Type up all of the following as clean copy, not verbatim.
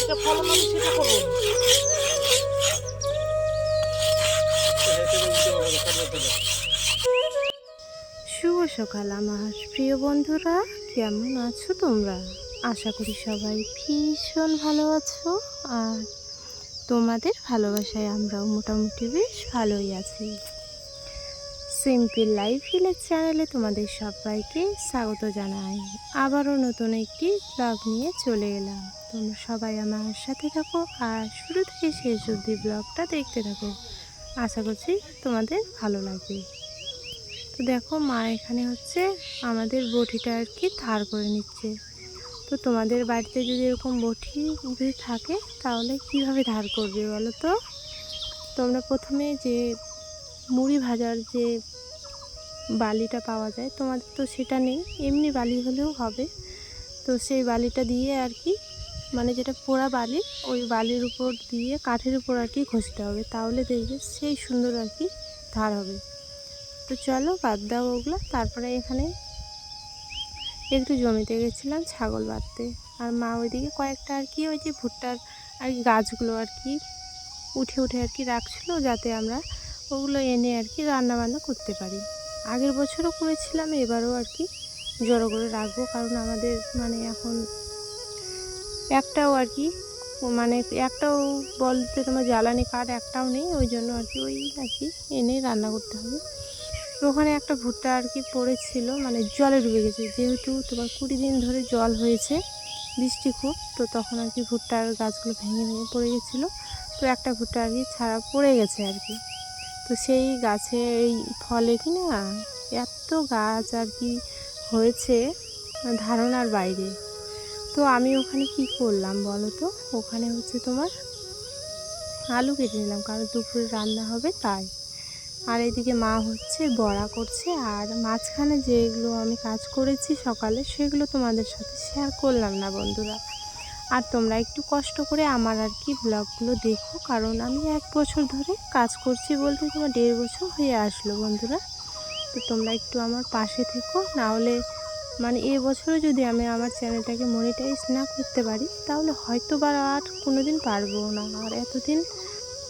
যেটা ফলন হবে সেটা করবো। শুভ সকাল আমার প্রিয় বন্ধুরা, কেমন আছো তোমরা? আশা করি সবাই ভীষণ ভালো আছো। আর তোমাদের ভালোবাসায় আমরাও মোটামুটি বেশ ভালোই আছি। সিম্পল লাইফ ভিলেজ চ্যানেলে তোমাদের সবাইকে স্বাগত জানাই। আবারও নতুন একটি ব্লগ নিয়ে চলে এলাম। তোমরা সবাই আমার সাথে থাকো আর শুরু থেকে শেষ অবধি ব্লগটা দেখতে থাকো। আশা করছি তোমাদের ভালো লাগবে। তো দেখো, মা এখানে হচ্ছে আমাদের বটিটা আর কি ধার করে নিচ্ছে। তো তোমাদের বাড়িতে যদি এরকম বটি যদি থাকে তাহলে কিভাবে ধার করবে বলো তো? তোমরা প্রথমে যে মুড়ি ভাজার যে বালিটা পাওয়া যায়, তোমাদের তো সেটা নেই, এমনি বালি হলেও হবে। তো সেই বালিটা দিয়ে আর কি, মানে যেটা পোড়া বালি, ওই বালির উপর দিয়ে কাঠের উপর আর কি ঘষতে হবে, তাহলে দেখবে সেই সুন্দর আর কি ধার হবে। তো চলো বাদ দাও ওগুলো। তারপরে এখানে একটু জমিতে গেছিলাম ছাগল বাঁধতে, আর মা ওইদিকে কয়েকটা আর কি ওই যে ভুট্টার আর কি গাছগুলো আর কি উঠে উঠে আর কি রাখছিলো, যাতে আমরা ওগুলো এনে আর কি রান্না বান্না করতে পারি। আগের বছরও করেছিলাম, এবারও আর কি জড়ো করে রাখবো, কারণ আমাদের মানে এখন একটাও আর কি মানে একটাও বলতে তোমার জ্বালানি কাঠ একটাও নেই, ওই জন্য আর কি ওই আর কি এনে রান্না করতে হবে। তো ওখানে একটা ভুট্টা আর কি পড়েছিল, মানে জলে ডুবে গেছে, যেহেতু তোমার 20 দিন ধরে জল হয়েছে, বৃষ্টি খুব, তো তখন আর কি ভুট্টার গাছগুলো ভেঙে ভেঙে পড়ে গেছিলো। তো একটা ভুট্টা আর কি ছাড়া পড়ে গেছে আর কি। তো সেই গাছে এই ফলে কি না এত গাছ আর কি হয়েছে ধারণার বাইরে। তো আমি ওখানে কি করলাম বলো তো? ওখানে হচ্ছে তোমার আলু কেটে নিলাম, কারণ দুপুরে রান্না হবে তাই। আর এদিকে মা হচ্ছে বড়া করছে, আর মাঝখানে যেগুলো আমি কাজ করেছি সকালে সেগুলো তোমাদের সাথে শেয়ার করলাম না বন্ধুরা। আর তোমরা একটু কষ্ট করে আমার আর কি ব্লগগুলো দেখো, কারণ আমি 1 বছর ধরে কাজ করছি, বলতে তোমার 1.5 বছর হয়ে আসলো বন্ধুরা। তো তোমরা একটু আমার পাশে থেকো, নাহলে মানে এবছরও যদি আমি আমার চ্যানেলটাকে মনিটাইজ না করতে পারি তাহলে হয়তো বা আর কোনো দিন পারবো না। আর এতদিন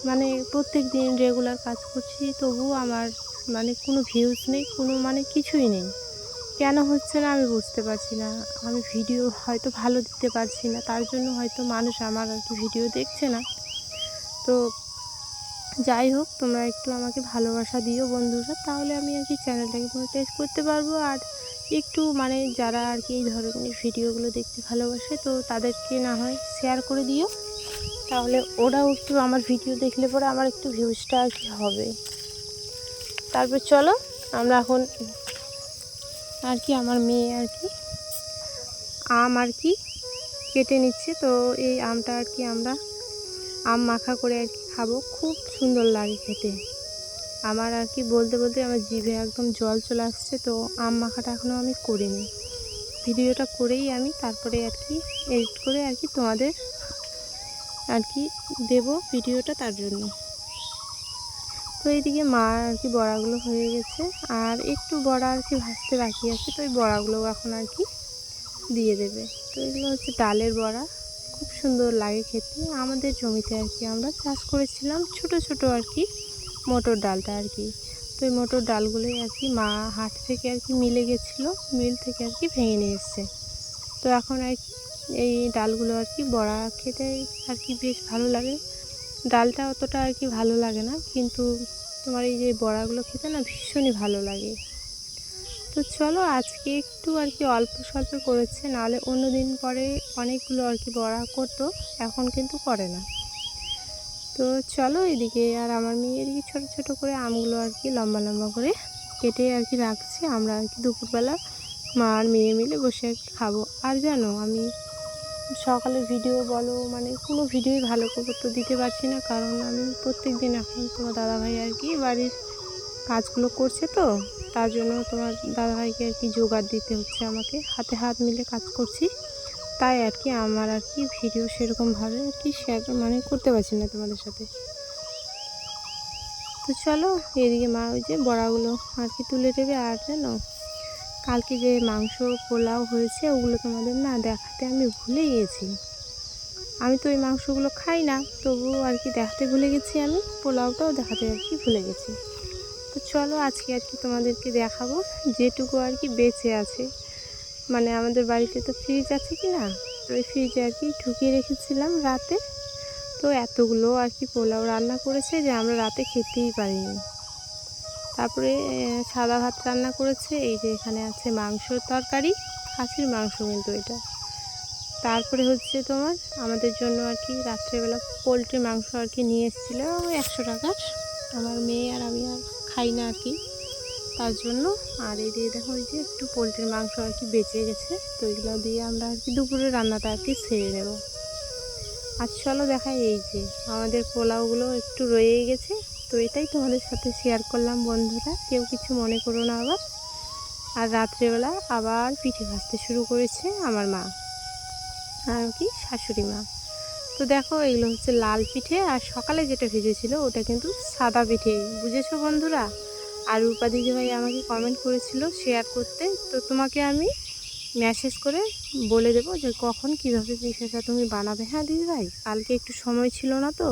মানে প্রত্যেক দিন রেগুলার কাজ করছি, তবুও আমার মানে কোনো ভিউজ নেই, কোনো মানে কিছুই নেই। কেন হচ্ছে না আমি বুঝতে পারছি না। আমি ভিডিও হয়তো ভালো দিতে পারছি না, তার জন্য হয়তো মানুষ আমার আর কি ভিডিও দেখছে না। তো যাই হোক, তোমরা একটু আমাকে ভালোবাসা দিও বন্ধুরা, তাহলে আমি আর কি চ্যানেলটাকে মনিটাইজ করতে পারবো। আর একটু মানে যারা আর কি এই ধরনের ভিডিওগুলো দেখতে ভালোবাসে, তো তাদেরকে না হয় শেয়ার করে দিও, তাহলে ওরাও একটু আমার ভিডিও দেখলে পরে আমার একটু ভিউজটা আর কি হবে। তারপর চলো আমরা এখন আর কি আমার মেয়ে আর কি আম আর কি কেটে নিচ্ছে। তো এই আমটা আর কি আমরা আম মাখা করে আর কি খাবো, খুব সুন্দর লাগে খেতে। আমার আর কি বলতে বলতে আমার জিভে একদম জল চলে আসছে। তো আম মাখাটা এখনও আমি করিনি, ভিডিওটা করেই আমি তারপরে আর কি এডিট করে আর কি তোমাদের আর কি দেবো ভিডিওটা, তার জন্য। তো এইদিকে মা আর কি বড়াগুলো হয়ে গেছে, আর একটু বড়া আর কি ভাজতে বাকি আছে, তো ওই বড়াগুলো এখন আর কি দিয়ে দেবে। তো এগুলো হচ্ছে ডালের বড়া, খুব সুন্দর লাগে খেতে। আমাদের জমিতে আর কি আমরা চাষ করেছিলাম ছোট ছোট আর কি মটর ডালটা আর কি। তো এই মটর ডালগুলোই আর কি মা হাট থেকে আর কি মিলে গেছিলো, মিল থেকে আর কি ভেঙে নিয়ে এসছে। তো এখন আর কি এই ডালগুলো আর কি বড়া খেতে আর কি বেশ ভালো লাগে। ডালটা অতটা আর কি ভালো লাগে না, কিন্তু তোমার এই যে বড়াগুলো খেতে না ভীষণই ভালো লাগে। তো চলো আজকে একটু আর কি অল্প স্বল্প করেছে, নাহলে অন্য দিন পরে অনেকগুলো আর কি বড়া করতো, এখন কিন্তু করে না। তো চলো এদিকে আর আমার মেয়ে এদিকে ছোটো ছোটো করে আমগুলো আর কি লম্বা লম্বা করে কেটে আর কি রাখছি। আমরা আর কি দুপুরবেলা মা আর মেয়ে মিলে বসে আর কি খাবো। আর জানো, আমি সকালে ভিডিও বলো মানে কোনো ভিডিওই ভালো করে তো দিতে পারছি না, কারণ আমি প্রত্যেক দিন এখন তোমার দাদাভাই আর কি বাড়ির কাজগুলো করছে, তো তার জন্য তোমার দাদাভাইকে আর কি জোগাড় দিতে হচ্ছে, আমাকে হাতে হাত মিলে কাজ করছি, তাই আর কি আমার আর কি ভিডিও সেরকমভাবে আর কি শেয়ার মানে করতে পারছি না তোমাদের সাথে। তো চলো এদিকে মা ওই যে বড়াগুলো আর কি তুলে দেবে। আর জানো, কালকে যে মাংস পোলাও হয়েছে ওগুলো তোমাদের না দেখাতে আমি ভুলে গিয়েছি। আমি তো ওই মাংসগুলো খাই না, তবুও আর কি দেখাতে ভুলে গেছি, আমি পোলাওটাও দেখাতে আর কি ভুলে গেছি। তো চলো আজকে আর কি তোমাদেরকে দেখাবো যেটুকু আর কি বেঁচে আছে। মানে আমাদের বাড়িতে তো ফ্রিজ আছে কি না, তো ওই ফ্রিজে আর কি ঢুকিয়ে রেখেছিলাম রাতে। তো এতগুলো আর কি পোলাও রান্না করেছে যে আমরা রাতে খেতেই পারিনি। তারপরে সাদা ভাত রান্না করেছে, এই যে এখানে আছে মাংসর তরকারি, খাসির মাংস কিন্তু এটা। তারপরে হচ্ছে তোমার আমাদের জন্য আর কি রাত্রেবেলা পোলট্রি মাংস আর কি নিয়ে এসেছিলো 100 টাকার। আমার মেয়ে আর আমি আর খাই না আর কি, তার জন্য। আর এই দিয়ে দেখো ওই যে একটু পোলট্রির মাংস আর কি বেঁচে গেছে, তো এগুলো দিয়ে আমরা আর কি দুপুরের রান্নাটা আর কি সেরে নেব। আর চলো দেখাই, এই যে আমাদের পোলাওগুলো একটু রয়েই গেছে, তো এটাই তোমাদের সাথে শেয়ার করলাম বন্ধুরা, কেউ কিছু মনে করো না আবার। আর রাত্রেবেলা আবার পিঠে ভাজতে শুরু করেছে আমার মা আর কি শাশুড়ি মা। তো দেখো এগুলো হচ্ছে লাল পিঠে, আর সকালে যেটা ভেজেছিল ওটা কিন্তু সাদা পিঠে, বুঝেছো বন্ধুরা। আর রূপা দিদি ভাই আমাকে কমেন্ট করেছিল শেয়ার করতে, তো তোমাকে আমি মেসেজ করে বলে দেবো যে কখন কিভাবে পিঠাটা তুমি বানাবে। হ্যাঁ দিদি ভাই, কালকে একটু সময় ছিল না, তো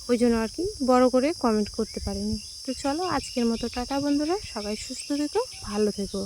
ওই জন্য আর কি বড় করে কমেন্ট করতে পারিনি। তো চলো আজকের মতো টাটা বন্ধুরা, সবাই সুস্থ থেকো, ভালো থেকো।